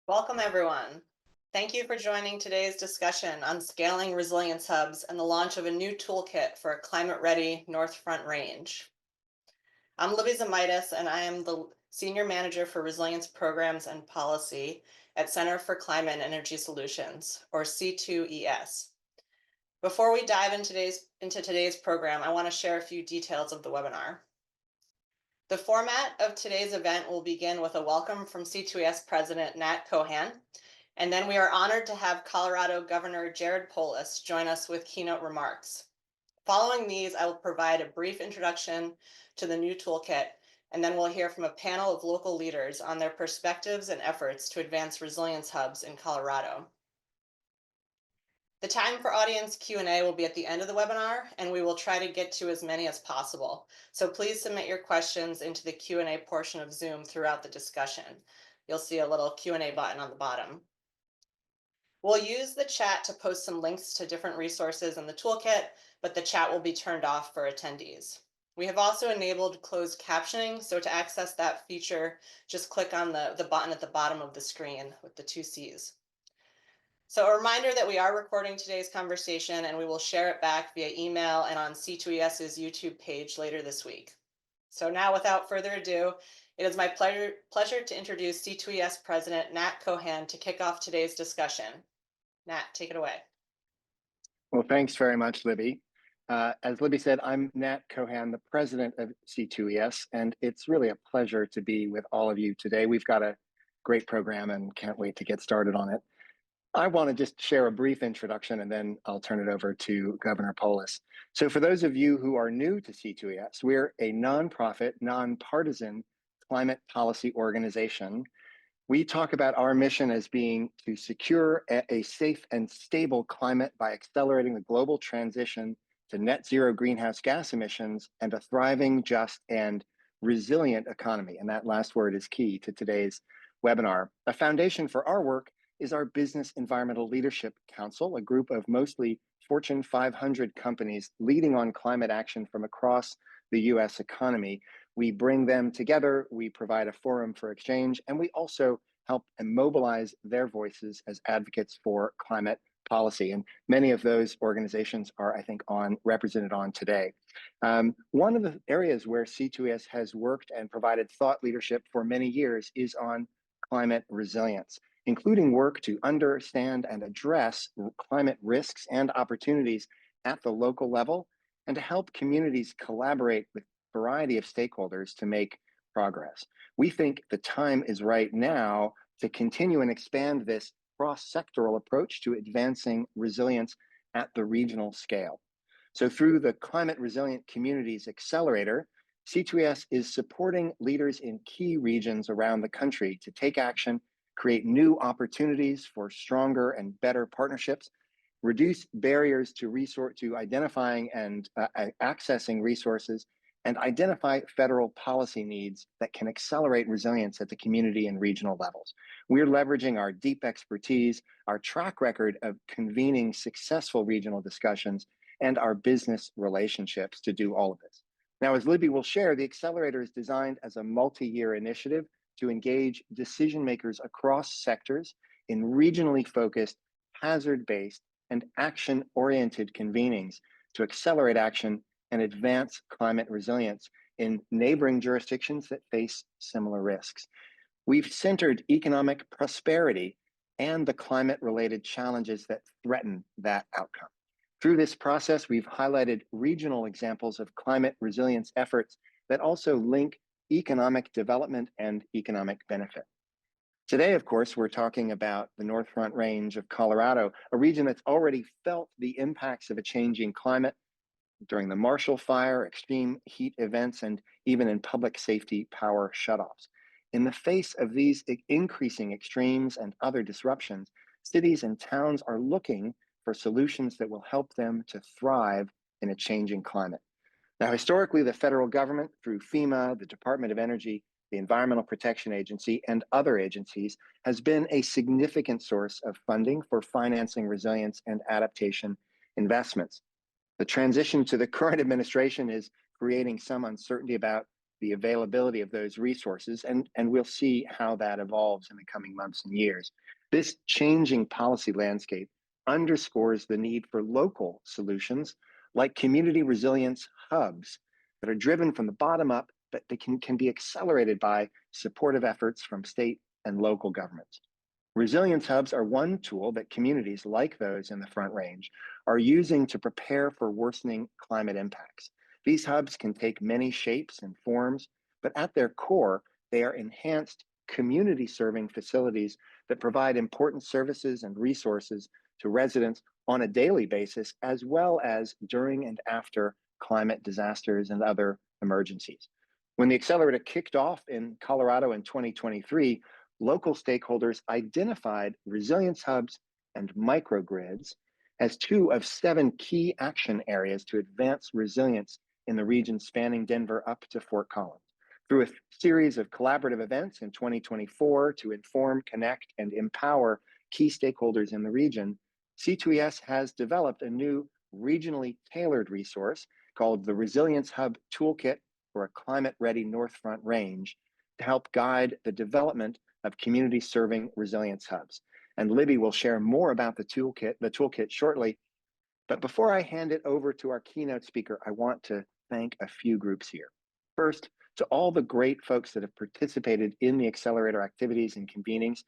Welcome, everyone. Thank you for joining today's discussion on scaling resilience hubs and the launch of a new toolkit for a climate-ready North Front Range. I'm Libby Zamaitis, and I am the Senior Manager for Resilience Programs and Policy at Center for Climate and Energy Solutions, or C2ES. Before we dive into today's program, I want to share a few details of the webinar. The format of today's event will begin with a welcome from C2ES President Nat Cohan, and then we are honored to have Colorado Governor Jared Polis join us with keynote remarks. Following these, I will provide a brief introduction to the new toolkit, and then we'll hear from a panel of local leaders on their perspectives and efforts to advance resilience hubs in Colorado. The time for audience Q&A will be at the end of the webinar, and we will try to get to as many as possible. So please submit your questions into the Q&A portion of Zoom throughout the discussion. You'll see a little Q&A button on the bottom. We'll use the chat to post some links to different resources in the toolkit, but the chat will be turned off for attendees. We have also enabled closed captioning, so to access that feature, just click on the button at the bottom of the screen with the two C's. So a reminder that we are recording today's conversation, and we will share it back via email and on C2ES's YouTube page later this week. So now, without further ado, it is my pleasure to introduce C2ES President Nat Cohan to kick off today's discussion. Nat, take it away. Well, thanks very much, Libby. As Libby said, I'm Nat Cohan, the president of C2ES, and it's really a pleasure to be with all of you today. We've got a great program and can't wait to get started on it. I want to just share a brief introduction, and then I'll turn it over to Governor Polis. So for those of you who are new to C2ES, we're a nonprofit, nonpartisan climate policy organization. We talk about our mission as being to secure a safe and stable climate by accelerating the global transition to net zero greenhouse gas emissions and a thriving, just, and resilient economy. And that last word is key to today's webinar. A foundation for our work is our Business Environmental Leadership Council, a group of mostly Fortune 500 companies leading on climate action from across the US economy. We bring them together, we provide a forum for exchange, and we also help mobilize their voices as advocates for climate policy. And many of those organizations are, I think, represented on today. One of the areas where C2ES has worked and provided thought leadership for many years is on climate resilience, including work to understand and address climate risks and opportunities at the local level, and to help communities collaborate with a variety of stakeholders to make progress. We think the time is right now to continue and expand this cross-sectoral approach to advancing resilience at the regional scale. So through the Climate Resilient Communities Accelerator, C2ES is supporting leaders in key regions around the country to take action, create new opportunities for stronger and better partnerships, reduce barriers to identifying and accessing resources, and identify federal policy needs that can accelerate resilience at the community and regional levels. We're leveraging our deep expertise, our track record of convening successful regional discussions, and our business relationships to do all of this. Now, as Libby will share, the Accelerator is designed as a multi-year initiative to engage decision makers across sectors in regionally focused, hazard-based, and action-oriented convenings to accelerate action and advance climate resilience in neighboring jurisdictions that face similar risks. We've centered economic prosperity and the climate-related challenges that threaten that outcome. Through this process, we've highlighted regional examples of climate resilience efforts that also link economic development and economic benefit. Today, of course, we're talking about the North Front Range of Colorado, a region that's already felt the impacts of a changing climate during the Marshall Fire, extreme heat events, and even in public safety power shutoffs. In the face of these increasing extremes and other disruptions, cities and towns are looking for solutions that will help them to thrive in a changing climate. Now, historically, the federal government, through FEMA, the Department of Energy, the Environmental Protection Agency, and other agencies, has been a significant source of funding for financing resilience and adaptation investments. The transition to the current administration is creating some uncertainty about the availability of those resources, and we'll see how that evolves in the coming months and years. This changing policy landscape underscores the need for local solutions like community resilience hubs that are driven from the bottom up, but they can be accelerated by supportive efforts from state and local governments. Resilience hubs are one tool that communities like those in the Front Range are using to prepare for worsening climate impacts. These hubs can take many shapes and forms, but at their core, they are enhanced community serving facilities that provide important services and resources to residents on a daily basis, as well as during and after climate disasters and other emergencies. When the accelerator kicked off in Colorado in 2023, local stakeholders identified resilience hubs and microgrids as two of 7 key action areas to advance resilience in the region spanning Denver up to Fort Collins. Through a series of collaborative events in 2024 to inform, connect, and empower key stakeholders in the region, C2ES has developed a new regionally tailored resource called the Resilience Hub Toolkit for a Climate-Ready North Front Range to help guide the development of community serving resilience hubs. And Libby will share more about the toolkit shortly. But before I hand it over to our keynote speaker, I want to thank a few groups here. First, to all the great folks that have participated in the accelerator activities and convenings,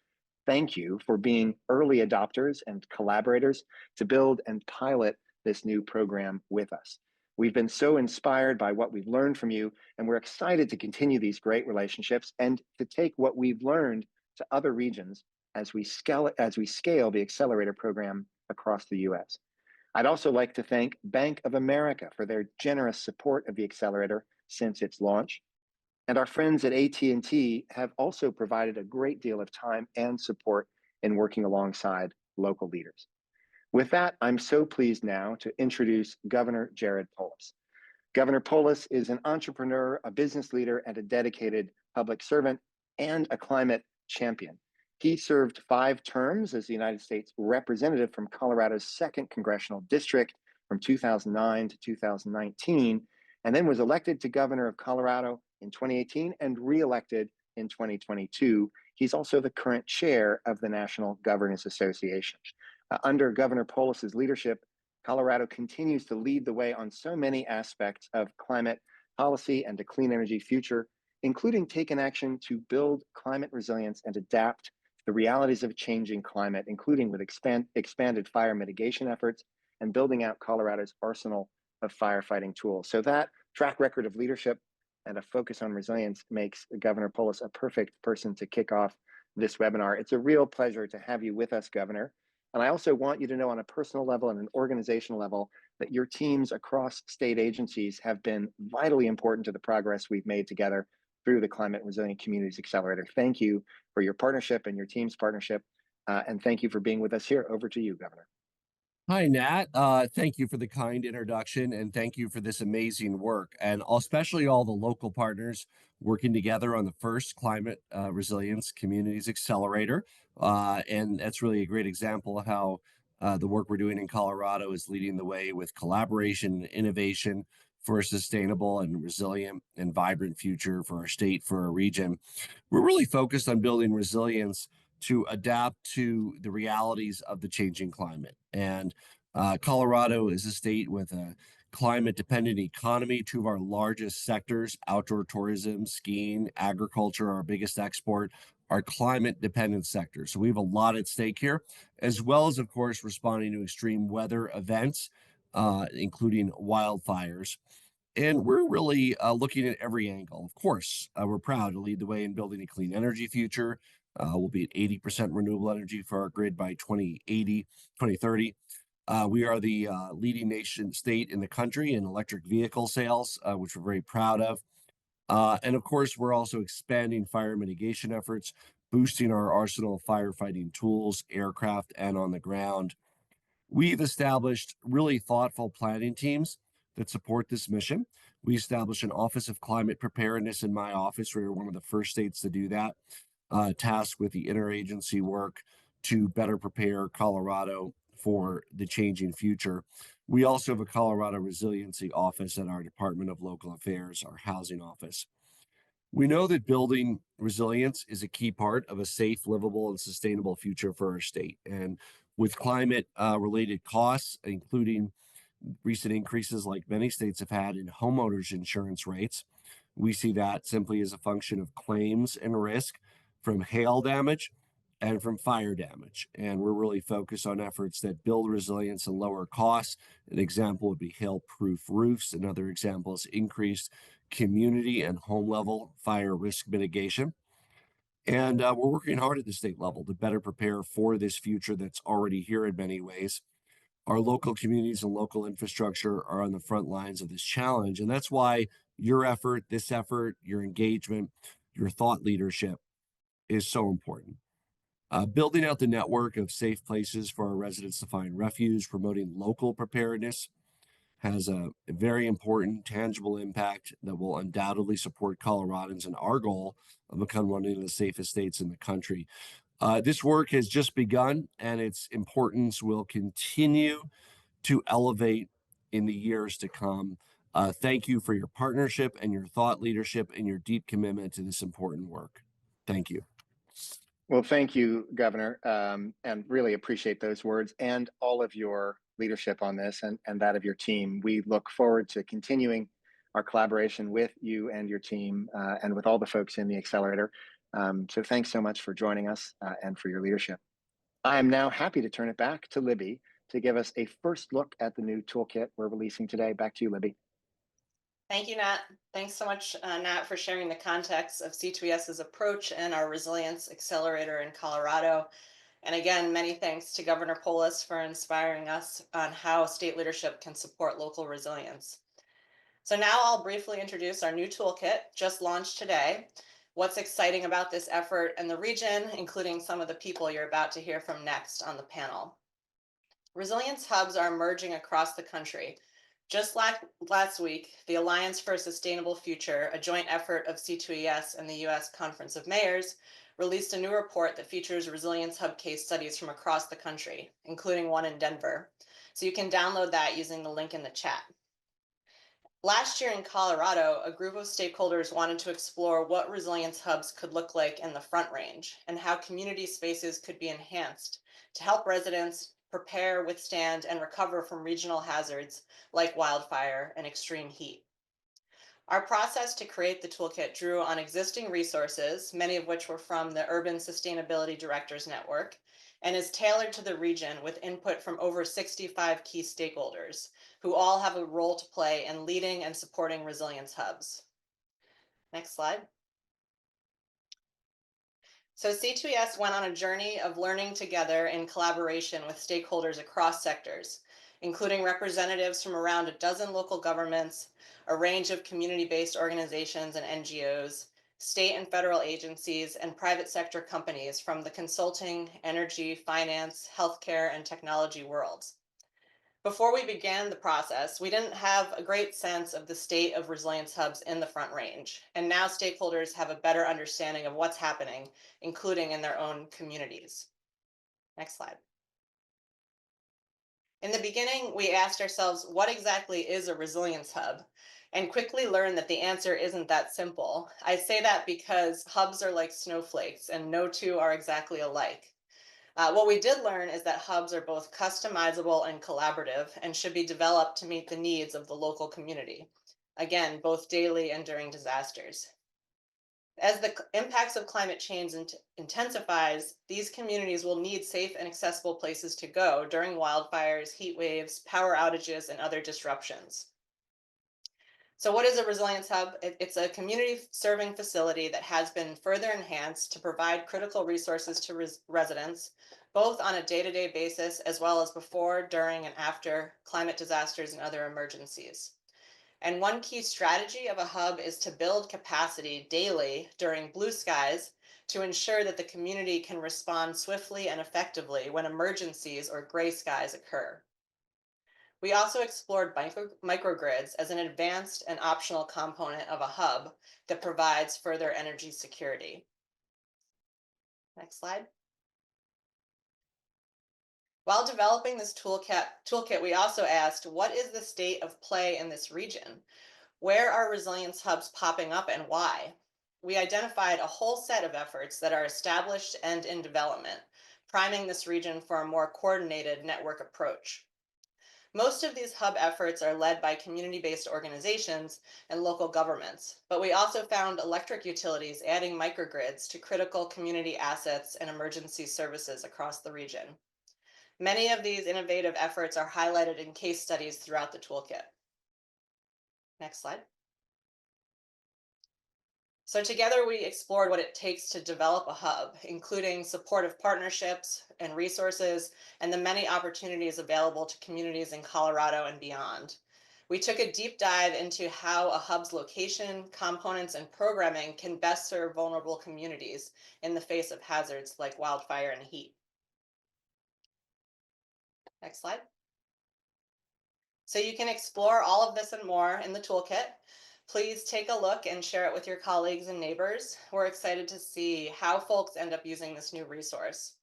thank you for being early adopters and collaborators to build and pilot this new program with us. We've been so inspired by what we've learned from you, and we're excited to continue these great relationships and to take what we've learned to other regions as we scale the accelerator program across the US. I'd also like to thank Bank of America for their generous support of the accelerator since its launch. And our friends at AT&T have also provided a great deal of time and support in working alongside local leaders. With that, I'm so pleased now to introduce Governor Jared Polis. Governor Polis is an entrepreneur, a business leader, and a dedicated public servant and a climate champion. He served 5 terms as the United States representative from Colorado's 2nd Congressional District from 2009 to 2019, and then was elected to governor of Colorado in 2018 and re-elected in 2022. He's also the current chair of the National Governors Association. Under Governor Polis's leadership, Colorado continues to lead the way on so many aspects of climate policy and a clean energy future, including taking action to build climate resilience and adapt to the realities of a changing climate, including with expanded fire mitigation efforts and building out Colorado's arsenal of firefighting tools. So that track record of leadership and a focus on resilience makes Governor Polis a perfect person to kick off this webinar. It's a real pleasure to have you with us, Governor. And I also want you to know on a personal level and an organizational level that your teams across state agencies have been vitally important to the progress we've made together through the Climate Resilient Communities Accelerator. Thank you for your partnership and your team's partnership. And thank you for being with us here. Over to you, Governor. Hi, Nat. Thank you for the kind introduction and thank you for this amazing work. And especially all the local partners working together on the first Climate Resilience Communities Accelerator. And that's really a great example of how the work we're doing in Colorado is leading the way with collaboration and innovation for a sustainable and resilient and vibrant future for our state, for our region. We're really focused on building resilience to adapt to the realities of the changing climate. And Colorado is a state with a climate dependent economy. 2 of our largest sectors, outdoor tourism, skiing, agriculture, our biggest export, are climate dependent sectors. So we have a lot at stake here, as well as, of course, responding to extreme weather events, including wildfires. And we're really looking at every angle. Of course, we're proud to lead the way in building a clean energy future. We'll be at 80% renewable energy for our grid by 2030. We are the leading nation state in the country in electric vehicle sales, which we're very proud of. And of course, we're also expanding fire mitigation efforts, boosting our arsenal of firefighting tools, aircraft, and on the ground. We've established really thoughtful planning teams that support this mission. We established an Office of Climate Preparedness in my office. We were one of the first states to do that, tasked with the interagency work to better prepare Colorado for the changing future. We also have a Colorado Resiliency Office at our Department of Local Affairs, our housing office. We know that building resilience is a key part of a safe, livable, and sustainable future for our state. And with climate related costs, including recent increases like many states have had in homeowners insurance rates, we see that simply as a function of claims and risk from hail damage and from fire damage. And we're really focused on efforts that build resilience and lower costs. An example would be hail proof roofs. Another example is increased community and home level fire risk mitigation. And we're working hard at the state level to better prepare for this future that's already here in many ways. Our local communities and local infrastructure are on the front lines of this challenge. And that's why your effort, this effort, your engagement, your thought leadership is so important. Building out the network of safe places for our residents to find refuge, promoting local preparedness has a very important, tangible impact that will undoubtedly support Coloradans and our goal of becoming one of the safest states in the country. This work has just begun, and its importance will continue to elevate in the years to come. Thank you for your partnership and your thought leadership and your deep commitment to this important work. Thank you. Well, thank you, Governor, and really appreciate those words and all of your leadership on this and that of your team. We look forward to continuing our collaboration with you and your team and with all the folks in the accelerator. So thanks so much for joining us and for your leadership. I am now happy to turn it back to Libby to give us a first look at the new toolkit we're releasing today. Back to you, Libby. Thank you, Nat. Thanks so much, Nat, for sharing the context of C2ES's approach and our Resilience Accelerator in Colorado. And again, many thanks to Governor Polis for inspiring us on how state leadership can support local resilience. So now I'll briefly introduce our new toolkit, just launched today, what's exciting about this effort and the region, including some of the people you're about to hear from next on the panel. Resilience hubs are emerging across the country. Just last week, the Alliance for a Sustainable Future, a joint effort of C2ES and the U.S. Conference of Mayors, released a new report that features resilience hub case studies from across the country, including one in Denver. So you can download that using the link in the chat. Last year in Colorado, a group of stakeholders wanted to explore what resilience hubs could look like in the Front Range and how community spaces could be enhanced to help residents prepare, withstand, and recover from regional hazards like wildfire and extreme heat. Our process to create the toolkit drew on existing resources, many of which were from the Urban Sustainability Directors Network, and is tailored to the region with input from over 65 key stakeholders, who all have a role to play in leading and supporting resilience hubs. Next slide. So C2ES went on a journey of learning together in collaboration with stakeholders across sectors, including representatives from around a dozen local governments, a range of community-based organizations and NGOs, state and federal agencies, and private sector companies from the consulting, energy, finance, healthcare, and technology worlds. Before we began the process, we didn't have a great sense of the state of resilience hubs in the Front Range, and now stakeholders have a better understanding of what's happening, including in their own communities. Next slide. In the beginning, we asked ourselves, what exactly is a resilience hub? And quickly learned that the answer isn't that simple. I say that because hubs are like snowflakes, and no two are exactly alike. What we did learn is that hubs are both customizable and collaborative and should be developed to meet the needs of the local community. Again, both daily and during disasters. As the impacts of climate change intensifies, these communities will need safe and accessible places to go during wildfires, heat waves, power outages, and other disruptions. So what is a resilience hub? It's a community serving facility that has been further enhanced to provide critical resources to residents, both on a day-to-day basis, as well as before, during, and after climate disasters and other emergencies. And one key strategy of a hub is to build capacity daily during blue skies to ensure that the community can respond swiftly and effectively when emergencies or gray skies occur. We also explored microgrids as an advanced and optional component of a hub that provides further energy security. Next slide. While developing this toolkit, we also asked, what is the state of play in this region? Where are resilience hubs popping up and why? we identified a whole set of efforts that are established and in development, priming this region for a more coordinated network approach. Most of these hub efforts are led by community-based organizations and local governments, but we also found electric utilities adding microgrids to critical community assets and emergency services across the region. Many of these innovative efforts are highlighted in case studies throughout the toolkit. Next slide. So together we explored what it takes to develop a hub, including supportive partnerships and resources, and the many opportunities available to communities in Colorado and beyond. We took a deep dive into how a hub's location, components, and programming can best serve vulnerable communities in the face of hazards like wildfire and heat. Next slide. So you can explore all of this and more in the toolkit. Please take a look and share it with your colleagues and neighbors. We're excited to see how folks end up using this new resource.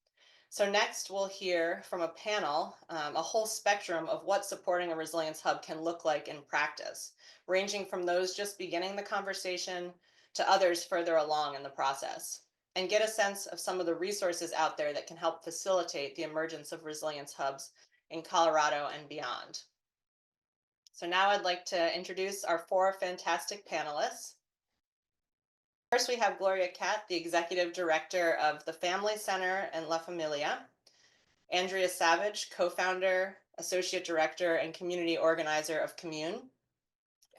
So next we'll hear from a panel, a whole spectrum of what supporting a resilience hub can look like in practice, ranging from those just beginning the conversation to others further along in the process, and get a sense of some of the resources out there that can help facilitate the emergence of resilience hubs in Colorado and beyond. So now I'd like to introduce our 4 fantastic panelists. First, we have Gloria Cat, the Executive Director of the Family Center and La Familia. Andrea Savage, Co-founder, Associate Director, and Community Organizer of Commune.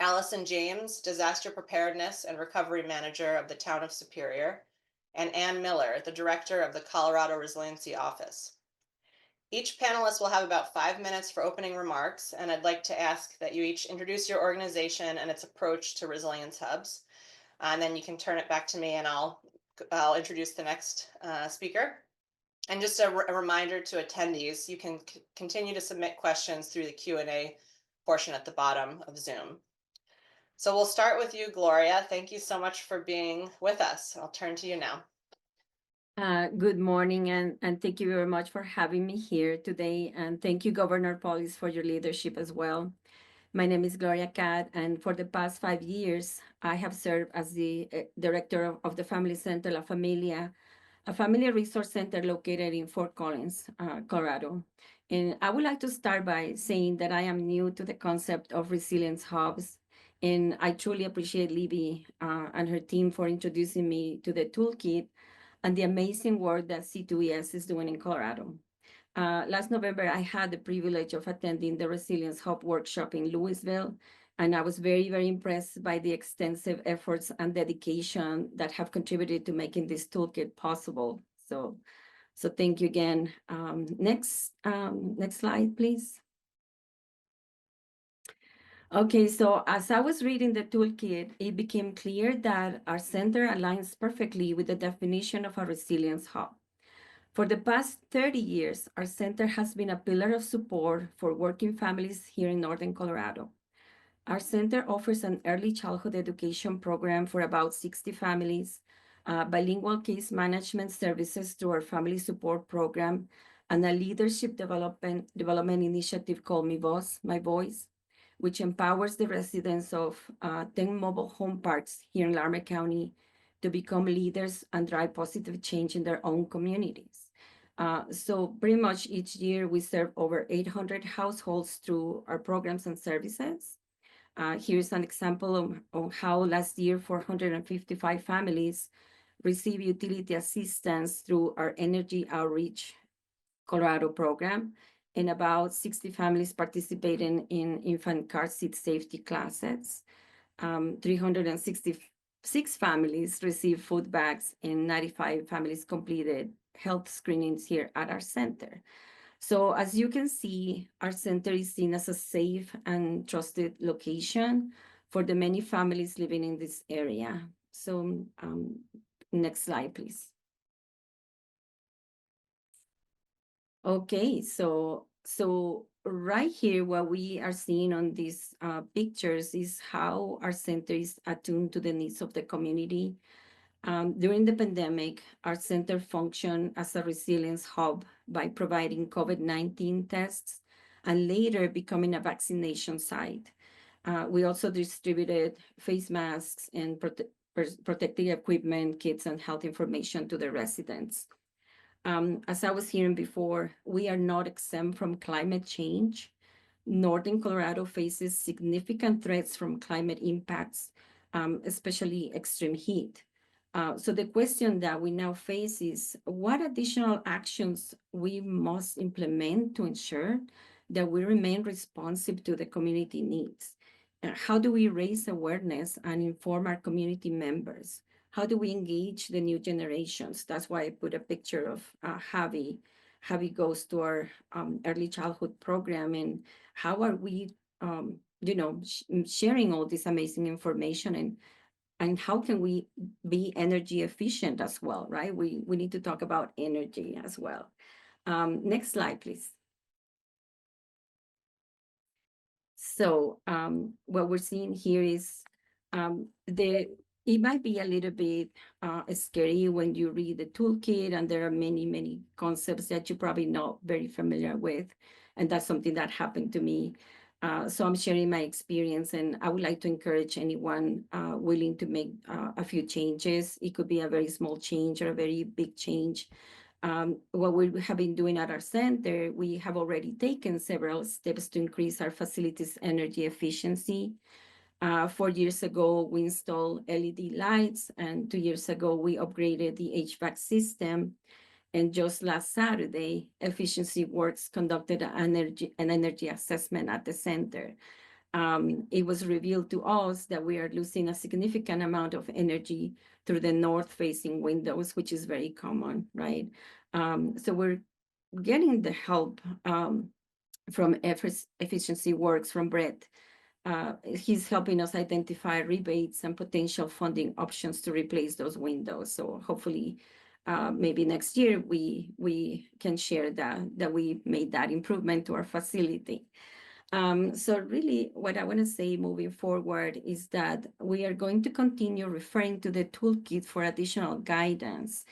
Allison James, Disaster Preparedness and Recovery Manager of the Town of Superior. And Ann Miller, the Director of the Colorado Resiliency Office. Each panelist will have about 5 minutes for opening remarks, and I'd like to ask that you each introduce your organization and its approach to resilience hubs. And then you can turn it back to me and I'll introduce the next speaker. And just a reminder to attendees, you can continue to submit questions through the Q&A portion at the bottom of Zoom. So we'll start with you, Gloria. Thank you so much for being with us. I'll turn to you now. Good morning, and thank you very much for having me here today. And thank you, Governor Polis, for your leadership as well. My name is Gloria Cat, and for the past 5 years, I have served as the director of the Family Center La Familia, a family resource center located in Fort Collins, Colorado. And I would like to start by saying that I am new to the concept of resilience hubs, and I truly appreciate Libby and her team for introducing me to the toolkit and the amazing work that C2ES is doing in Colorado. Last November, I had the privilege of attending the Resilience Hub workshop in Louisville, and I was very, very impressed by the extensive efforts and dedication that have contributed to making this toolkit possible. So thank you again. Next slide, please. Okay, so as I was reading the toolkit, it became clear that our center aligns perfectly with the definition of a resilience hub. For the past 30 years, our center has been a pillar of support for working families here in Northern Colorado. Our center offers an early childhood education program for about 60 families, bilingual case management services through our family support program, and a leadership development initiative called My Voice, which empowers the residents of 10 mobile home parks here in Larimer County to become leaders and drive positive change in their own communities. So pretty much each year we serve over 800 households through our programs and services. Here's an example of how last year 455 families received utility assistance through our Energy Outreach Colorado program, and about 60 families participating in infant car seat safety classes. 366 families received food bags, and 95 families completed health screenings here at our center. So as you can see, our center is seen as a safe and trusted location for the many families living in this area. So next slide, please. Okay, so right here, what we are seeing on these pictures is how our center is attuned to the needs of the community. During the pandemic, our center functioned as a resilience hub by providing COVID-19 tests and later becoming a vaccination site. We also distributed face masks and protective equipment, kits, and health information to the residents. As I was hearing before, we are not exempt from climate change. Northern Colorado faces significant threats from climate impacts, especially extreme heat. So the question that we now face is what additional actions we must implement to ensure that we remain responsive to the community needs? How do we raise awareness and inform our community members? How do we engage the new generations? That's why I put a picture of Javi. Javi goes to our early childhood program, and how are we, sharing all this amazing information, and how can we be energy efficient as well, right? We need to talk about energy as well. Next slide, please. So what we're seeing here is it might be a little bit scary when you read the toolkit, and there are many, many concepts that you're probably not very familiar with. And that's something that happened to me. So I'm sharing my experience, and I would like to encourage anyone willing to make a few changes. It could be a very small change or a very big change. What we have been doing at our center, we have already taken several steps to increase our facilities' energy efficiency. 4 years ago, we installed LED lights, and 2 years ago, we upgraded the HVAC system. And just last Saturday, Efficiency Works conducted an energy assessment at the center. It was revealed to us that we are losing a significant amount of energy through the north-facing windows, which is very common, right? So we're getting the help from Efficiency Works, from Brett. He's helping us identify rebates and potential funding options to replace those windows. So hopefully, maybe next year we can share that we made that improvement to our facility. So really what I want to say moving forward is that we are going to continue referring to the toolkit for additional guidance.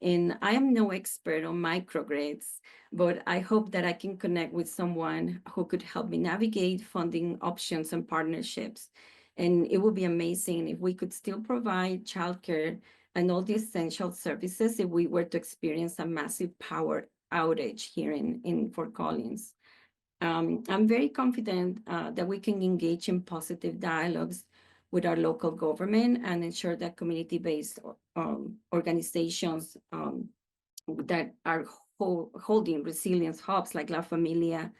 And I am no expert on microgrids, but I hope that I can connect with someone who could help me navigate funding options and partnerships. And it would be amazing if we could still provide childcare and all the essential services if we were to experience a massive power outage here in Fort Collins. I'm very confident that we can engage in positive dialogues with our local government and ensure that community-based organizations that are holding resilience hubs like La Familia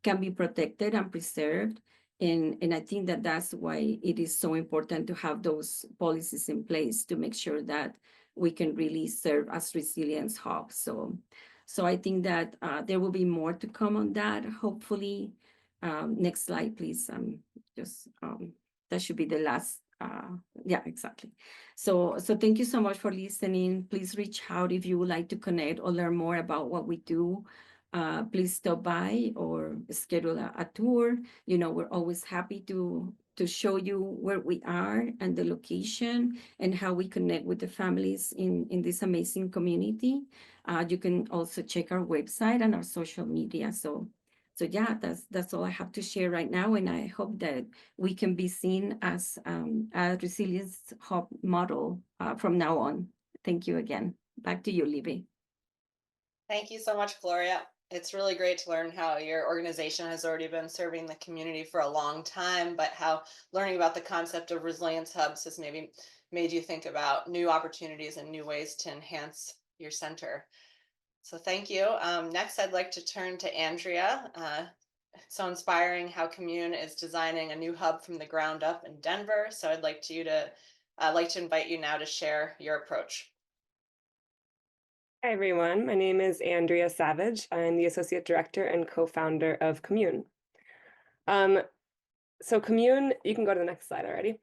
can be protected and preserved. And I think that that's why it is so important to have those policies in place to make sure that we can really serve as resilience hubs. So I think that there will be more to come on that, hopefully. Next slide, please. That should be the last. Yeah, exactly. So thank you so much for listening. Please reach out if you would like to connect or learn more about what we do. Please stop by or schedule a tour. You know, we're always happy to show you where we are and the location and how we connect with the families in this amazing community. You can also check our website and our social media. So yeah, that's all I have to share right now. And I hope that we can be seen as a resilience hub model from now on. Thank you again. Back to you, Libby. Thank you so much, Gloria. It's really great to learn how your organization has already been serving the community for a long time, but how learning about the concept of resilience hubs has maybe made you think about new opportunities and new ways to enhance your center. So thank you. Next, I'd like to turn to Andrea. It's so inspiring how Commune is designing a new hub from the ground up in Denver. So I'd like to invite you now to share your approach. Hi, everyone. My name is Andrea Savage. I'm the Associate Director and co-founder of Commune. So Commune, you can go to the next slide already.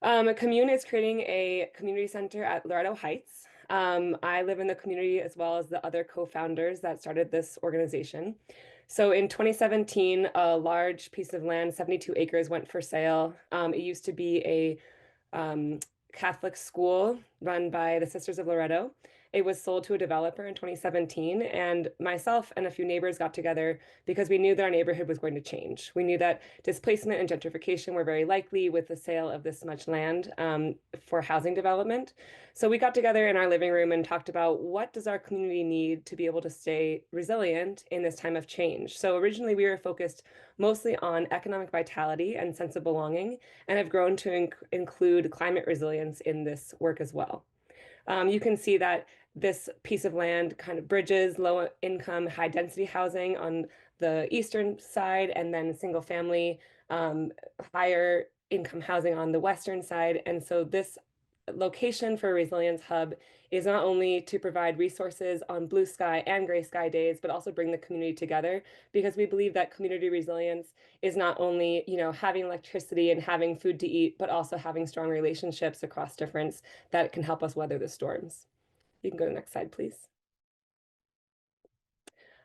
Commune is creating a community center at Loretto Heights. I live in the community as well as the other co-founders that started this organization. So in 2017, a large piece of land, 72 acres, went for sale. It used to be a Catholic school run by the Sisters of Loretto. It was sold to a developer in 2017, and myself and a few neighbors got together because we knew that our neighborhood was going to change. We knew that displacement and gentrification were very likely with the sale of this much land for housing development. So we got together in our living room and talked about what does our community need to be able to stay resilient in this time of change. So originally we were focused mostly on economic vitality and sense of belonging, and have grown to include climate resilience in this work as well. You can see that this piece of land kind of bridges low income, high density housing on the eastern side, and then single family, higher income housing on the western side. And so this location for a resilience hub is not only to provide resources on blue sky and gray sky days, but also bring the community together, because we believe that community resilience is not only, having electricity and having food to eat, but also having strong relationships across difference that can help us weather the storms. You can go to the next slide, please.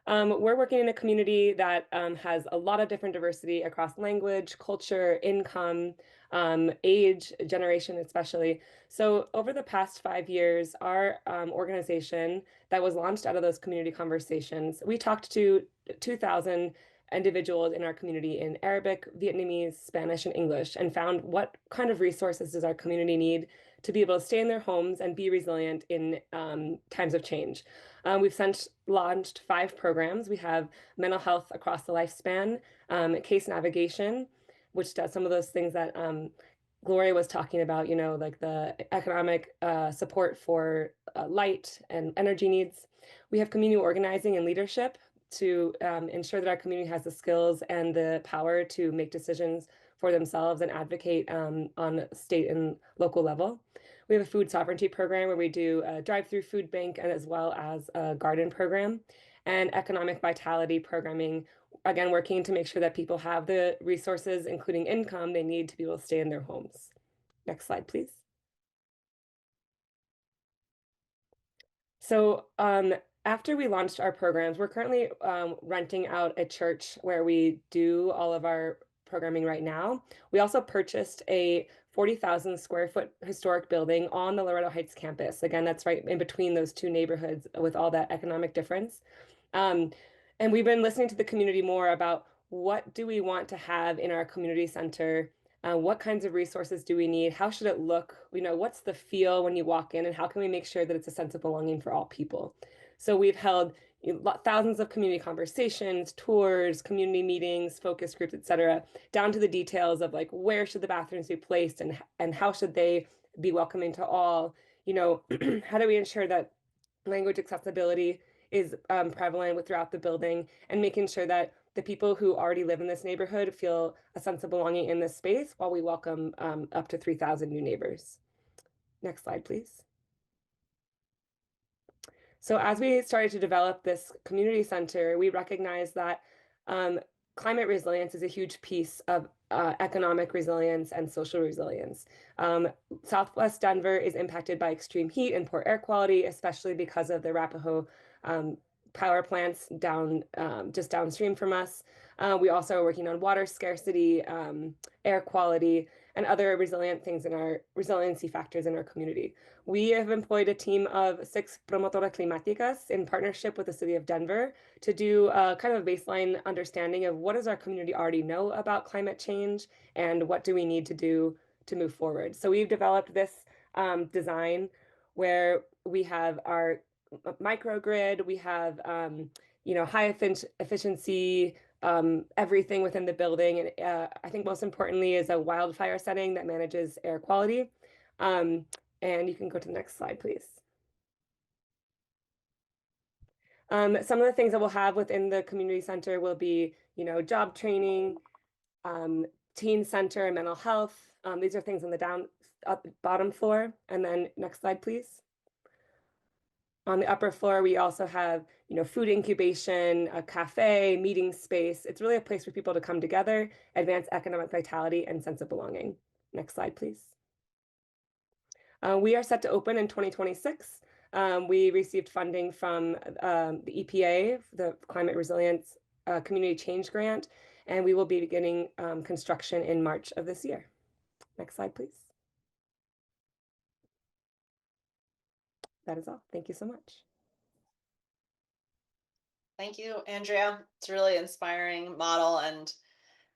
We're working in a community that has a lot of different diversity across language, culture, income, age, generation, especially. So over the past 5 years, our organization that was launched out of those community conversations, we talked to 2,000 individuals in our community in Arabic, Vietnamese, Spanish, and English, and found what kind of resources does our community need to be able to stay in their homes and be resilient in times of change. We've since launched 5 programs. We have mental health across the lifespan, case navigation, which does some of those things that Gloria was talking about, like the economic support for light and energy needs. We have community organizing and leadership to ensure that our community has the skills and the power to make decisions for themselves and advocate on state and local level. We have a food sovereignty program where we do a drive-through food bank, and as well as a garden program, and economic vitality programming, again, working to make sure that people have the resources, including income, they need to be able to stay in their homes. Next slide, please. So after we launched our programs, we're currently renting out a church where we do all of our programming right now. We also purchased a 40,000 square foot historic building on the Loretto Heights campus. Again, that's right in between those 2 neighborhoods with all that economic difference. And we've been listening to the community more about what do we want to have in our community center. What kinds of resources do we need? How should it look? What's the feel when you walk in, and how can we make sure that it's a sense of belonging for all people? So we've held thousands of community conversations, tours, community meetings, focus groups, etc., down to the details of like where should the bathrooms be placed and how should they be welcoming to all. How do we ensure that language accessibility is prevalent throughout the building, and making sure that the people who already live in this neighborhood feel a sense of belonging in this space while we welcome up to 3,000 new neighbors. Next slide, please. So as we started to develop this community center, we recognized that climate resilience is a huge piece of economic resilience and social resilience. Southwest Denver is impacted by extreme heat and poor air quality, especially because of the Arapahoe power plants just downstream from us. We also are working on water scarcity, air quality, and other resilient things in our resiliency factors in our community. We have employed a team of 6 promotoras climáticas in partnership with the city of Denver to do a kind of baseline understanding of what does our community already know about climate change and what do we need to do to move forward. So we've developed this design where we have our microgrid, we have high efficiency, everything within the building. And I think most importantly is a wildfire setting that manages air quality. And you can go to the next slide, please. Some of the things that we'll have within the community center will be, job training, teen center, and mental health. These are things on the bottom floor. And then next slide, please. On the upper floor, we also have, food incubation, a cafe, meeting space. It's really a place for people to come together, advance economic vitality and sense of belonging. Next slide, please. We are set to open in 2026. We received funding from the EPA, the Climate Resilience Community Change Grant, and we will be beginning construction in March of this year. Next slide, please. that is all. Thank you so much. Thank you, Andrea. It's a really inspiring model, and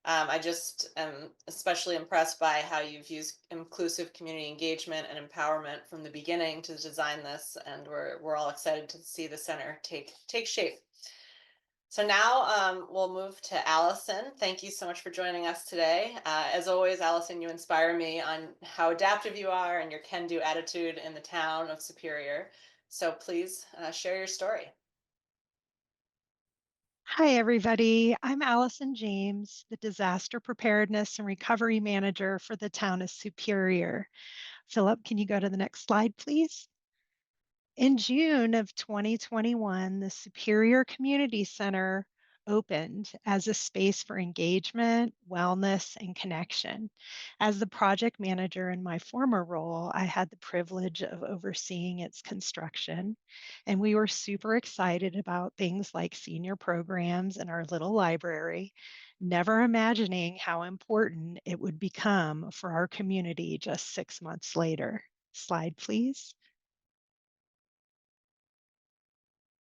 I just am especially impressed by how you've used inclusive community engagement and empowerment from the beginning to design this, and we're all excited to see the center take shape. So now we'll move to Allison. Thank you so much for joining us today. As always, Allison, you inspire me on how adaptive you are and your can-do attitude in the town of Superior. So please share your story. Hi, everybody. I'm Allison James, the Disaster Preparedness and Recovery Manager for the town of Superior. Philip, can you go to the next slide, please? In June of 2021, the Superior Community Center opened as a space for engagement, wellness, and connection. As the project manager in my former role, I had the privilege of overseeing its construction, and we were super excited about things like senior programs and our little library, never imagining how important it would become for our community just 6 months later. Slide, please.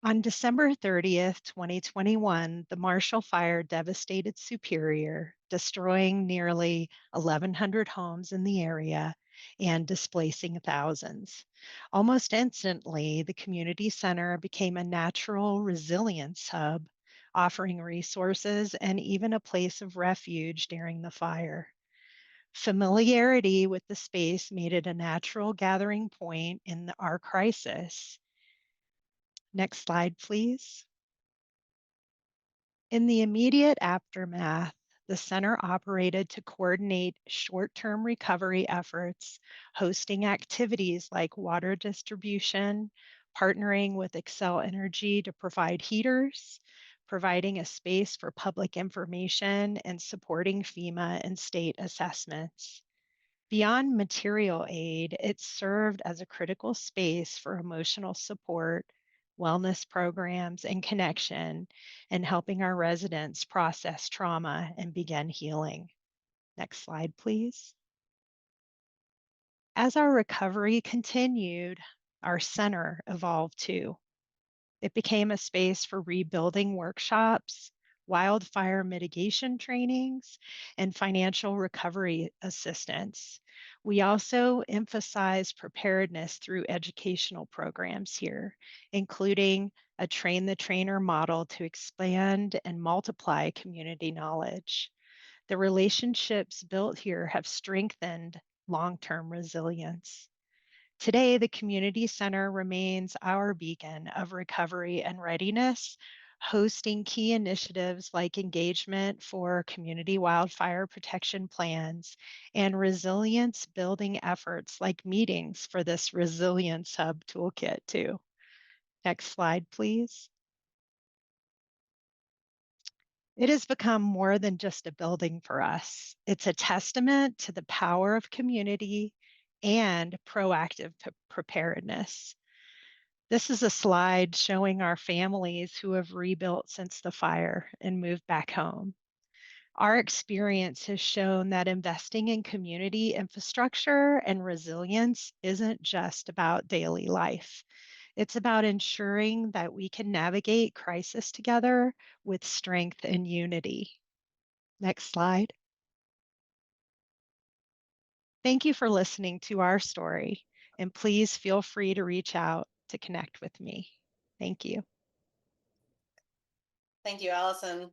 On December 30th, 2021, the Marshall Fire devastated Superior, destroying nearly 1,100 homes in the area and displacing thousands. Almost instantly, the community center became a natural resilience hub, offering resources and even a place of refuge during the fire. Familiarity with the space made it a natural gathering point in our crisis. Next slide, please. In the immediate aftermath, the center operated to coordinate short-term recovery efforts, hosting activities like water distribution, partnering with Xcel Energy to provide heaters, providing a space for public information, and supporting FEMA and state assessments. Beyond material aid, it served as a critical space for emotional support, wellness programs, and connection, and helping our residents process trauma and begin healing. Next slide, please. As our recovery continued, our center evolved too. It became a space for rebuilding workshops, wildfire mitigation trainings, and financial recovery assistance. We also emphasize preparedness through educational programs here, including a train the trainer model to expand and multiply community knowledge. The relationships built here have strengthened long-term resilience. Today, the community center remains our beacon of recovery and readiness, hosting key initiatives like engagement for community wildfire protection plans and resilience building efforts like meetings for this Resilience Hub toolkit too. Next slide, please. It has become more than just a building for us. It's a testament to the power of community and proactive preparedness. This is a slide showing our families who have rebuilt since the fire and moved back home. Our experience has shown that investing in community infrastructure and resilience isn't just about daily life. It's about ensuring that we can navigate crisis together with strength and unity. Next slide. Thank you for listening to our story, and please feel free to reach out to connect with me. Thank you. Thank you, Allison.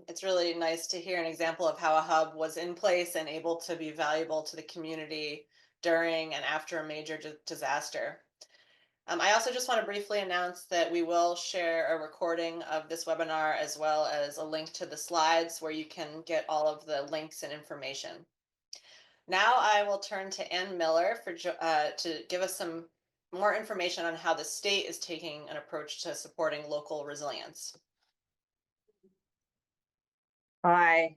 It's really nice to hear an example of how a hub was in place and able to be valuable to the community during and after a major disaster. I also just want to briefly announce that we will share a recording of this webinar as well as a link to the slides where you can get all of the links and information. Now I will turn to Ann Miller to give us some more information on how the state is taking an approach to supporting local resilience. Hi,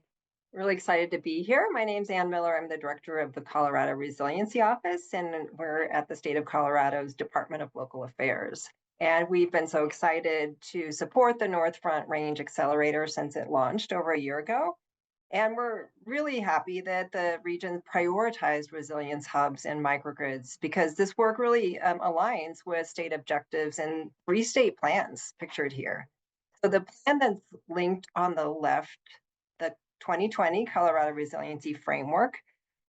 really excited to be here. My name's Ann Miller. I'm the director of the Colorado Resiliency Office, and we're at the state of Colorado's Department of Local Affairs. And we've been so excited to support the North Front Range Accelerator since it launched over a year ago. And we're really happy that the region prioritized resilience hubs and microgrids because this work really aligns with state objectives and 3 state plans pictured here. So the plan that's linked on the left, the 2020 Colorado Resiliency Framework,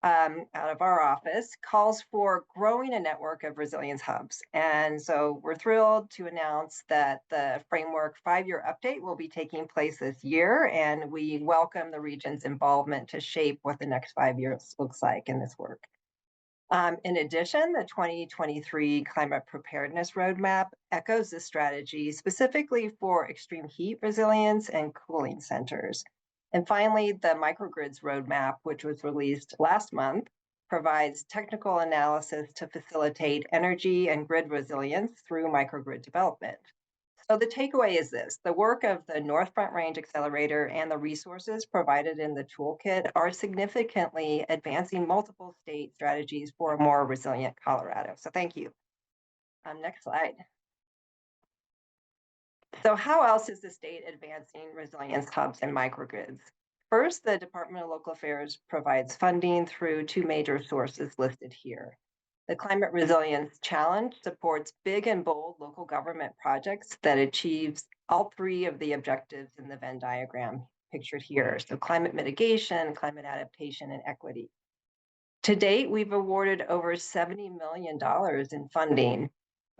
out of our office, calls for growing a network of resilience hubs. And so we're thrilled to announce that the framework 5-year update will be taking place this year, and we welcome the region's involvement to shape what the next 5 years looks like in this work. In addition, the 2023 Climate Preparedness Roadmap echoes this strategy specifically for extreme heat resilience and cooling centers. And finally, the Microgrids Roadmap, which was released last month, provides technical analysis to facilitate energy and grid resilience through microgrid development. So the takeaway is this: the work of the North Front Range Accelerator and the resources provided in the toolkit are significantly advancing multiple state strategies for a more resilient Colorado. So thank you. Next slide. So how else is the state advancing resilience hubs and microgrids? First, the Department of Local Affairs provides funding through 2 major sources listed here. The Climate Resilience Challenge supports big and bold local government projects that achieves all 3 of the objectives in the Venn diagram pictured here. So climate mitigation, climate adaptation, and equity. To date, we've awarded over $70 million in funding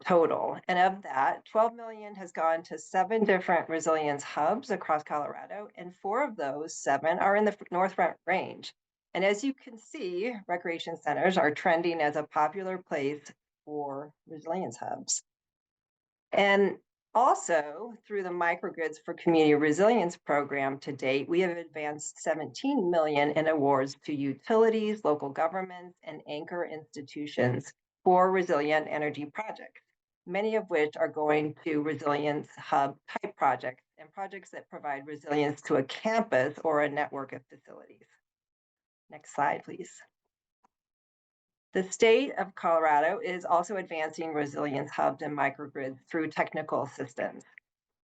total. And of that, 12 million has gone to 7 different resilience hubs across Colorado, and 4 of those 7 are in the North Front Range. And as you can see, recreation centers are trending as a popular place for resilience hubs. And also, through the Microgrids for Community Resilience program to date, we have advanced 17 million in awards to utilities, local governments, and anchor institutions for resilient energy projects, many of which are going to resilience hub type projects and projects that provide resilience to a campus or a network of facilities. Next slide, please. The state of Colorado is also advancing resilience hubs and microgrids through technical assistance.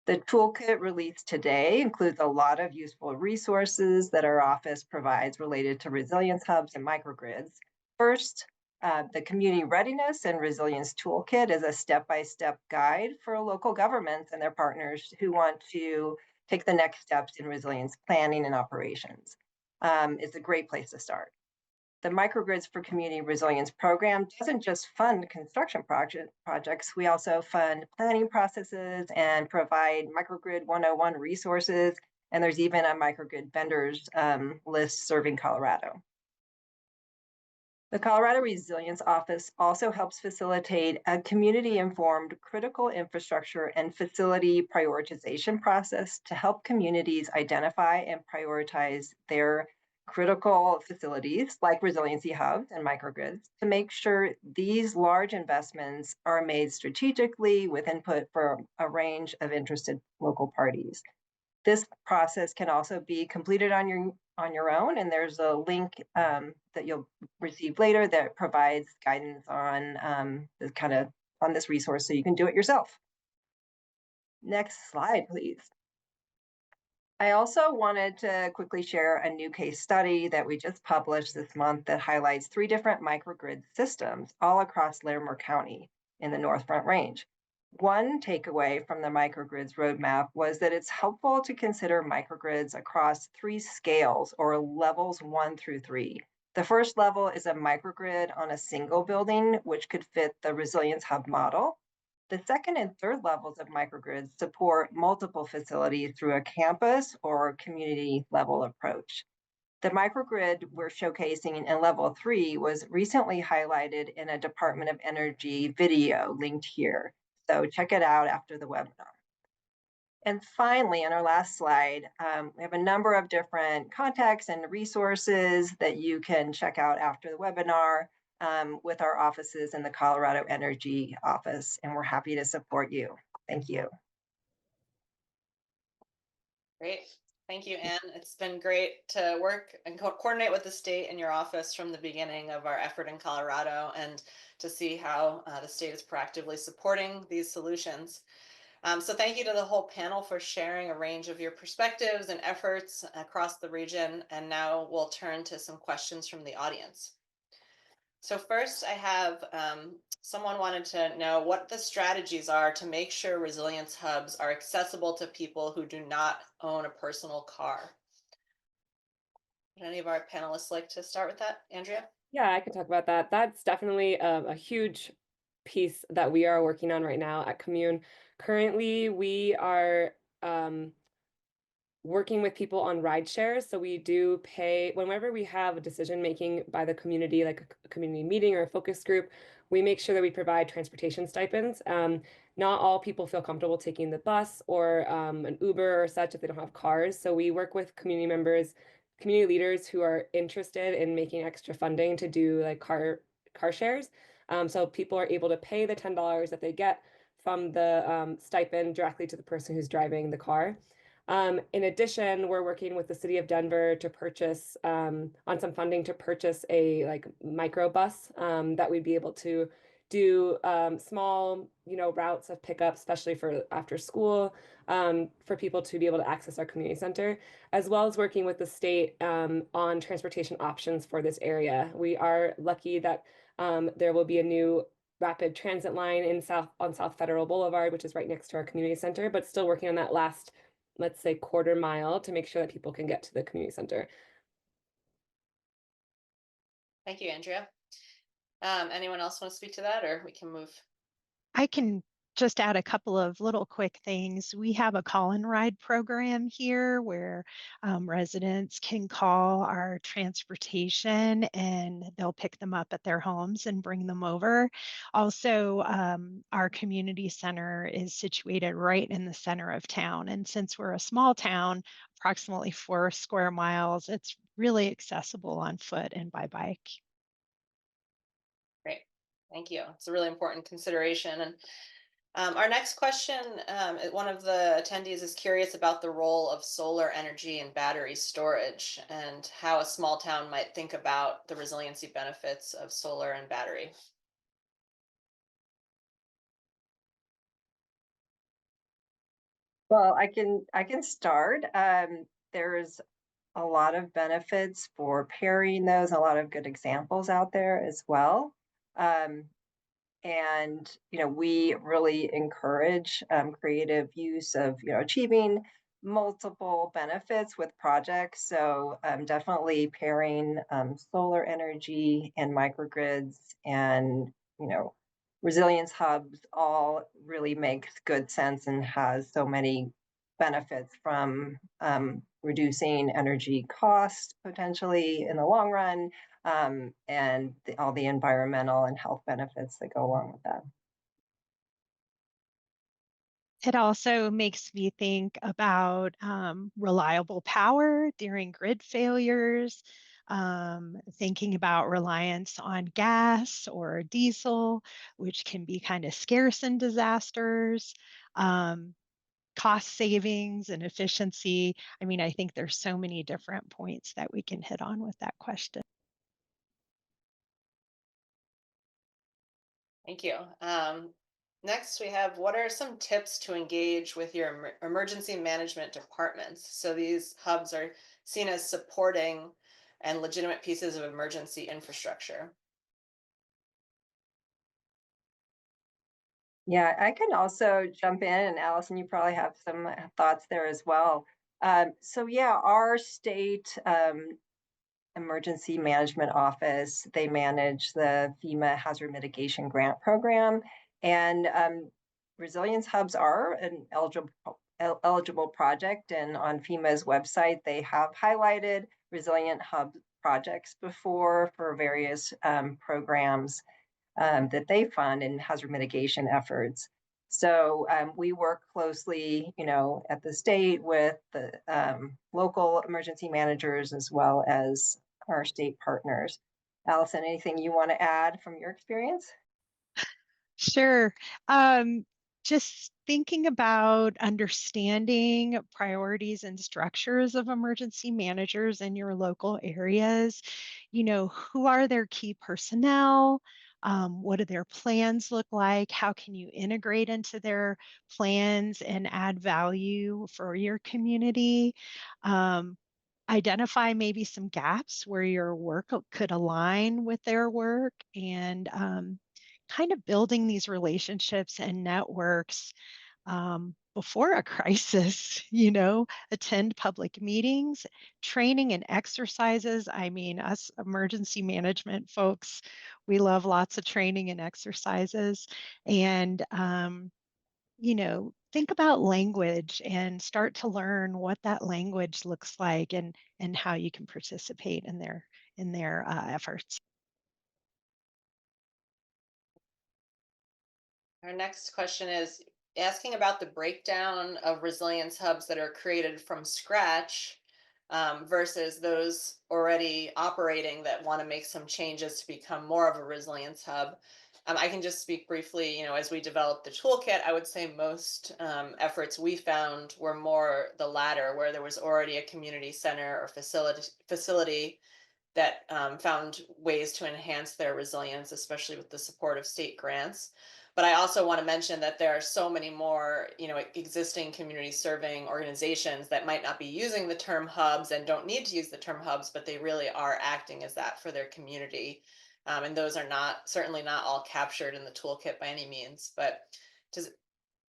The toolkit released today includes a lot of useful resources that our office provides related to resilience hubs and microgrids. First, the Community Readiness and Resilience Toolkit is a step-by-step guide for local governments and their partners who want to take the next steps in resilience planning and operations. It's a great place to start. The Microgrids for Community Resilience program doesn't just fund construction projects, we also fund planning processes and provide Microgrid 101 resources, and there's even a microgrid vendors list serving Colorado. The Colorado Resilience Office also helps facilitate a community-informed critical infrastructure and facility prioritization process to help communities identify and prioritize their critical facilities like resiliency hubs and microgrids to make sure these large investments are made strategically with input from a range of interested local parties. This process can also be completed on your own, and there's a link that you'll receive later that provides guidance on this resource so you can do it yourself. Next slide, please. I also wanted to quickly share a new case study that we just published this month that highlights 3 different microgrid systems all across Larimer County in the North Front Range. One takeaway from the Microgrids Roadmap was that it's helpful to consider microgrids across 3 scales or levels 1 through 3. The first level is a microgrid on a single building, which could fit the resilience hub model. The second and third levels of microgrids support multiple facilities through a campus or community level approach. The microgrid we're showcasing in level 3 was recently highlighted in a Department of Energy video linked here. So check it out after the webinar. And finally, on our last slide, we have a number of different contacts and resources that you can check out after the webinar with our offices in the Colorado Energy office, and we're happy to support you. Thank you. Great. Thank you, Anne. It's been great to work and coordinate with the state and your office from the beginning of our effort in Colorado and to see how the state is proactively supporting these solutions. So thank you to the whole panel for sharing a range of your perspectives and efforts across the region. And now we'll turn to some questions from the audience. So first I have someone wanted to know what the strategies are to make sure resilience hubs are accessible to people who do not own a personal car. Would any of our panelists like to start with that? Andrea? Yeah, I could talk about that. That's definitely a huge piece that we are working on right now at Commune. Currently, we are working with people on ride shares. So we do pay whenever we have a decision making by the community, like a community meeting or a focus group, we make sure that we provide transportation stipends. Not all people feel comfortable taking the bus or an Uber or such if they don't have cars. So we work with community members, community leaders who are interested in making extra funding to do like car shares. So people are able to pay the $10 that they get from the stipend directly to the person who's driving the car. In addition, we're working with the city of Denver to purchase on some funding to purchase a like microbus that we'd be able to do small, routes of pickup, especially for after school, for people to be able to access our community center, as well as working with the state on transportation options for this area. We are lucky that there will be a new rapid transit line on South Federal Boulevard, which is right next to our community center, but still working on that last, let's say, quarter mile to make sure that people can get to the community center. Thank you, Andrea. Anyone else want to speak to that, or we can move? I can just add a couple of little quick things. We have a call and ride program here where residents can call our transportation and they'll pick them up at their homes and bring them over. Also, our community center is situated right in the center of town. And since we're a small town, approximately 4 square miles, it's really accessible on foot and by bike. Great, thank you. It's a really important consideration. And our next question, one of the attendees is curious about the role of solar energy and battery storage and how a small town might think about the resiliency benefits of solar and battery. Well, I can start. There's a lot of benefits for pairing those, a lot of good examples out there as well. And we really encourage creative use of achieving multiple benefits with projects. So definitely pairing solar energy and microgrids and resilience hubs all really makes good sense and has so many benefits from reducing energy costs potentially in the long run, and all the environmental and health benefits that go along with that. It also makes me think about reliable power during grid failures, thinking about reliance on gas or diesel, which can be kind of scarce in disasters, cost savings and efficiency. I mean, I think there's so many different points that we can hit on with that question. Thank you. Next, we have what are some tips to engage with your emergency management departments? So these hubs are seen as supporting and legitimate pieces of emergency infrastructure. Yeah, I can also jump in, and Allison, you probably have some thoughts there as well. So yeah, our state emergency management office, they manage the FEMA hazard mitigation grant program, and resilience hubs are an eligible project. And on FEMA's website, they have highlighted resilient hub projects before for various programs that they fund in hazard mitigation efforts. So we work closely, at the state with the local emergency managers as well as our state partners. Allison, anything you want to add from your experience? Sure. Just thinking about understanding priorities and structures of emergency managers in your local areas, who are their key personnel? What do their plans look like? How can you integrate into their plans and add value for your community? Identify maybe some gaps where your work could align with their work, and kind of building these relationships and networks before a crisis, attend public meetings, training and exercises. I mean, us emergency management folks, we love lots of training and exercises. And, think about language and start to learn what that language looks like, and how you can participate in their efforts. Our next question is asking about the breakdown of resilience hubs that are created from scratch versus those already operating that want to make some changes to become more of a resilience hub. I can just speak briefly, as we developed the toolkit, I would say most efforts we found were more the latter, where there was already a community center or facility that found ways to enhance their resilience, especially with the support of state grants. But I also want to mention that there are so many more, existing community serving organizations that might not be using the term hubs and don't need to use the term hubs, but they really are acting as that for their community. And those are certainly not all captured in the toolkit by any means, but just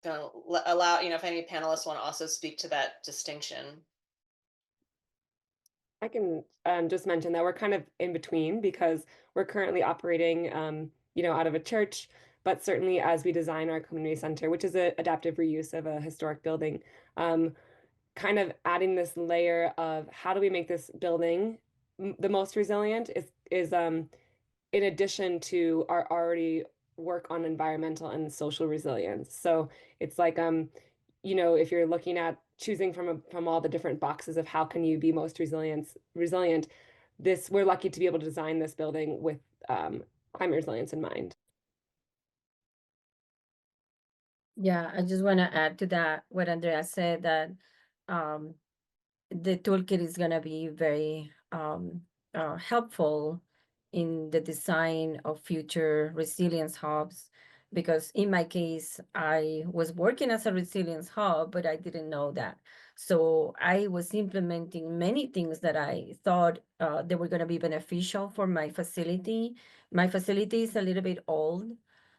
gonna allow, if any panelists want to also speak to that distinction. I can just mention that we're kind of in between because we're currently operating, out of a church, but certainly as we design our community center, which is an adaptive reuse of a historic building, kind of adding this layer of how do we make this building the most resilient is in addition to our already work on environmental and social resilience. So it's like if you're looking at choosing from all the different boxes of how can you be most resilient, we're lucky to be able to design this building with climate resilience in mind. Yeah, I just want to add to that what Andrea said, that the toolkit is going to be very helpful in the design of future resilience hubs, because in my case, I was working as a resilience hub, but I didn't know that. So I was implementing many things that I thought they were going to be beneficial for my facility. My facility is a little bit old,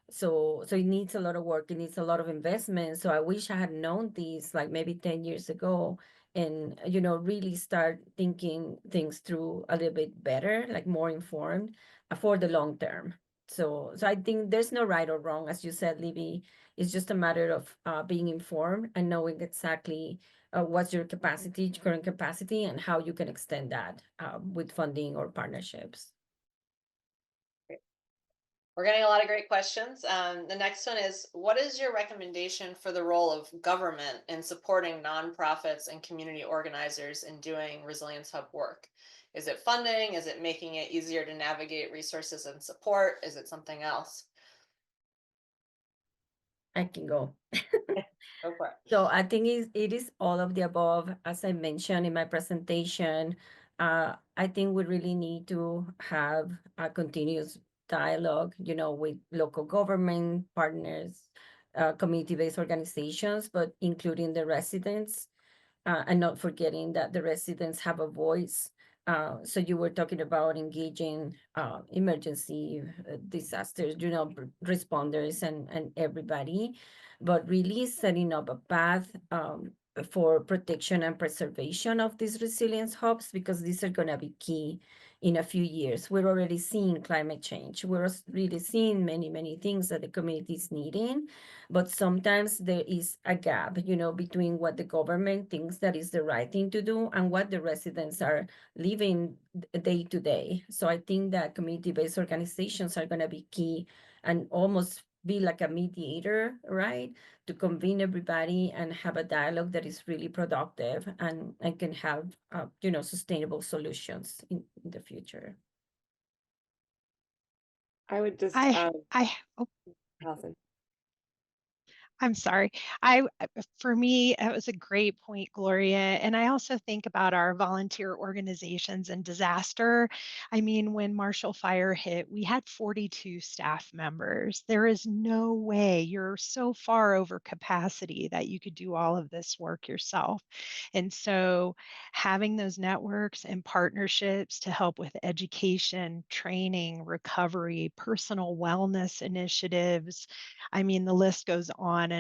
so it needs a lot of work. It needs a lot of investment. So I wish I had known these like maybe 10 years ago, and really start thinking things through a little bit better, like more informed for the long term. So I think there's no right or wrong, as you said, Libby. It's just a matter of being informed and knowing exactly what's your capacity, current capacity, and how you can extend that with funding or partnerships. We're getting a lot of great questions. The next one is, what is your recommendation for the role of government in supporting nonprofits and community organizers in doing Resilience Hub work? Is it funding? Is it making it easier to navigate resources and support? Is it something else? I can go. Go for it. So I think it is all of the above. As I mentioned in my presentation, I think we really need to have a continuous dialogue, with local government partners, community-based organizations, but including the residents, and not forgetting that the residents have a voice. So you were talking about engaging emergency disasters, responders and everybody, but really setting up a path for protection and preservation of these resilience hubs, because these are going to be key in a few years. We're already seeing climate change. We're really seeing many, many things that the community is needing, but sometimes there is a gap, between what the government thinks that is the right thing to do and what the residents are living day to day. So I think that community-based organizations are going to be key and almost be like a mediator, right? To convene everybody and have a dialogue that is really productive and can have, sustainable solutions in the future. I would just, I, oh, Allison. I'm sorry. For me, it was a great point, Gloria. And I also think about our volunteer organizations and disaster. I mean, when Marshall Fire hit, we had 42 staff members. There is no way you're so far over capacity that you could do all of this work yourself. And so having those networks and partnerships to help with education, training, recovery, personal wellness initiatives, I mean, the list goes on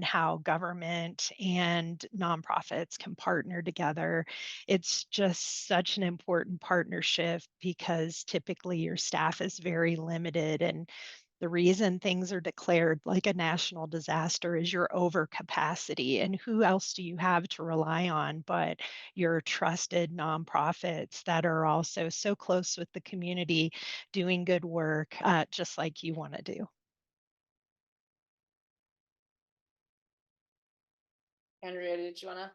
how government and nonprofits can partner together. It's just such an important partnership because typically your staff is very limited. And the reason things are declared like a national disaster is your over capacity. And who else do you have to rely on but your trusted nonprofits that are also so close with the community, doing good work, just like you want to do? Andrea, did you want to?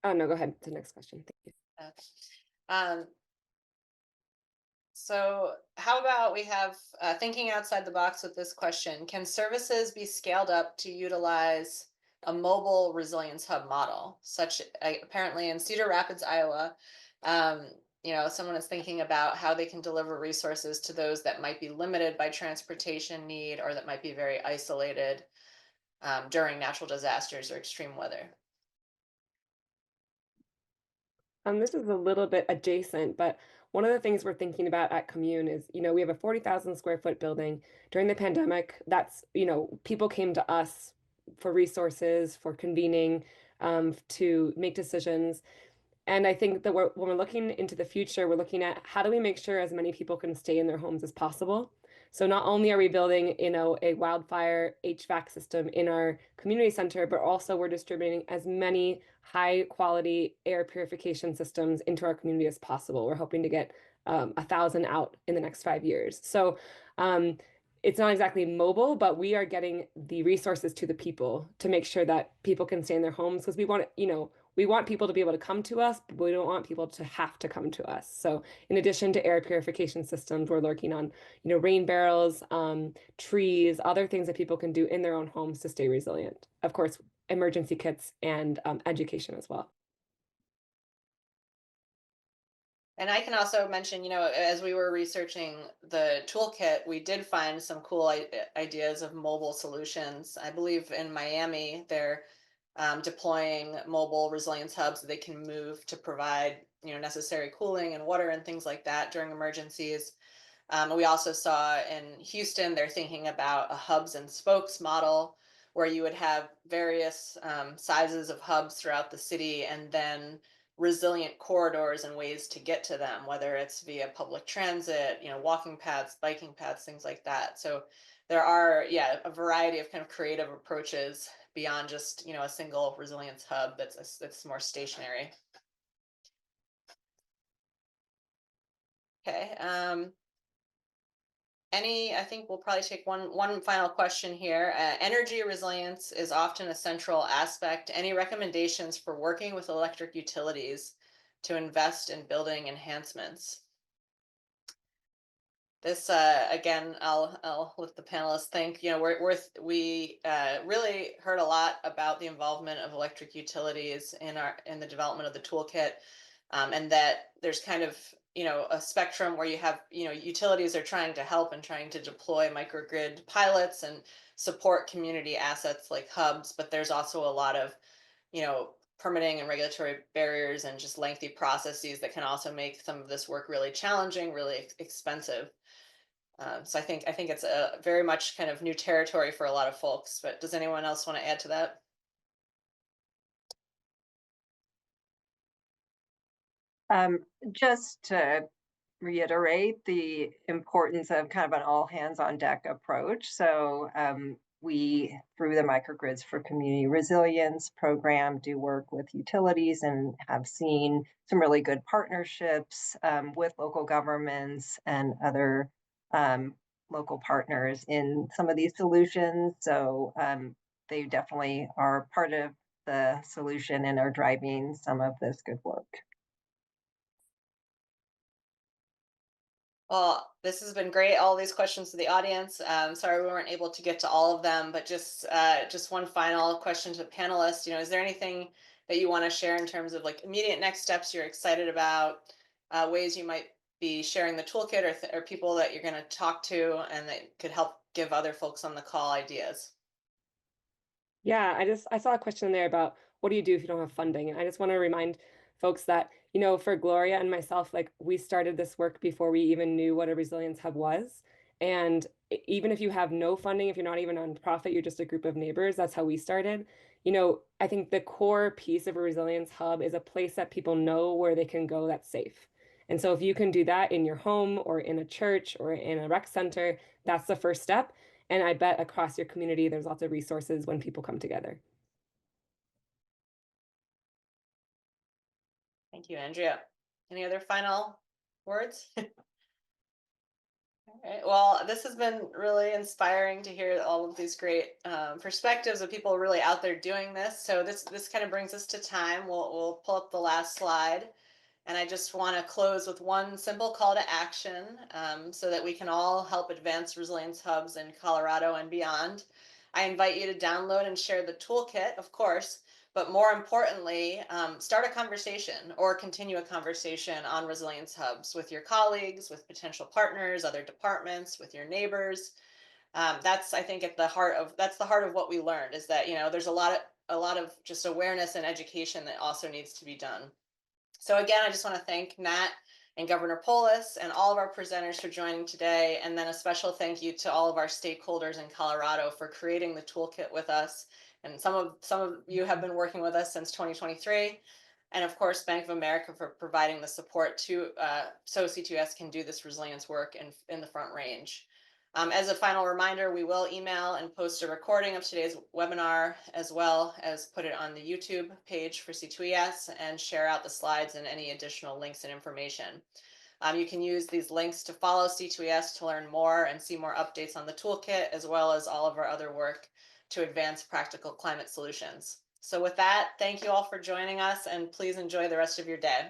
Oh, no, go ahead to the next question. Thank you. Um, so how about we have thinking outside the box with this question: can services be scaled up to utilize a mobile resilience hub model, such apparently in Cedar Rapids, Iowa? Someone is thinking about how they can deliver resources to those that might be limited by transportation need or that might be very isolated during natural disasters or extreme weather. This is a little bit adjacent, but one of the things we're thinking about at Commune is, we have a 40,000 square foot building. During the pandemic, people came to us for resources, for convening, to make decisions. And I think that when we're looking into the future, we're looking at how do we make sure as many people can stay in their homes as possible. So not only are we building, a wildfire HVAC system in our community center, but also we're distributing as many high quality air purification systems into our community as possible. We're hoping to get 1,000 out in the next 5 years. So it's not exactly mobile, but we are getting the resources to the people to make sure that people can stay in their homes, because we want people to be able to come to us, but we don't want people to have to come to us. So in addition to air purification systems, we're working on, rain barrels, trees, other things that people can do in their own homes to stay resilient. Of course, emergency kits and education as well. And I can also mention, as we were researching the toolkit, we did find some cool ideas of mobile solutions. I believe in Miami, they're deploying mobile resilience hubs that they can move to provide, necessary cooling and water and things like that during emergencies. We also saw in Houston, they're thinking about a hubs and spokes model where you would have various sizes of hubs throughout the city and then resilient corridors and ways to get to them, whether it's via public transit, walking paths, biking paths, things like that. So there are, a variety of kind of creative approaches beyond just, a single resilience hub that's more stationary. Okay. I think we'll probably take one final question here. Energy resilience is often a central aspect. Any recommendations for working with electric utilities to invest in building enhancements? This again, I'll let the panelists think. We really heard a lot about the involvement of electric utilities in the development of the toolkit, and that there's kind of a spectrum where you have utilities are trying to help and trying to deploy microgrid pilots and support community assets like hubs, but there's also a lot of permitting and regulatory barriers and just lengthy processes that can also make some of this work really challenging, really expensive. So I think it's a very much kind of new territory for a lot of folks. But does anyone else want to add to that? Just to reiterate the importance of kind of an all hands on deck approach. So we, through the Microgrids for Community Resilience program, do work with utilities and have seen some really good partnerships with local governments and other local partners in some of these solutions. So they definitely are part of the solution and are driving some of this good work. Well, this has been great. All these questions to the audience. Sorry we weren't able to get to all of them, but just one final question to the panelists. Is there anything that you want to share in terms of like immediate next steps you're excited about, ways you might be sharing the toolkit, or people that you're going to talk to and that could help give other folks on the call ideas? Yeah, I saw a question there about what do you do if you don't have funding? And I just want to remind folks that, for Gloria and myself, like we started this work before we even knew what a resilience hub was. And even if you have no funding, if you're not even a nonprofit, you're just a group of neighbors, that's how we started. I think the core piece of a resilience hub is a place that people know where they can go that's safe. And so if you can do that in your home or in a church or in a rec center, that's the first step. And I bet across your community, there's lots of resources when people come together. Thank you, Andrea. Any other final words? All right. Well, this has been really inspiring to hear all of these great perspectives of people really out there doing this. So this kind of brings us to time. We'll pull up the last slide. And I just want to close with one simple call to action, so that we can all help advance resilience hubs in Colorado and beyond. I invite you to download and share the toolkit, of course, but more importantly, start a conversation or continue a conversation on resilience hubs with your colleagues, with potential partners, other departments, with your neighbors. That's, I think, that's the heart of what we learned, is that there's a lot of just awareness and education that also needs to be done. So again, I just want to thank Nat and Governor Polis and all of our presenters for joining today. And then a special thank you to all of our stakeholders in Colorado for creating the toolkit with us. And some of you have been working with us since 2023. And of course, Bank of America for providing the support so C2S can do this resilience work in the Front Range. As a final reminder, we will email and post a recording of today's webinar, as well as put it on the YouTube page for C2ES and share out the slides and any additional links and information. You can use these links to follow C2ES to learn more and see more updates on the toolkit, as well as all of our other work to advance practical climate solutions. So with that, thank you all for joining us, and please enjoy the rest of your day.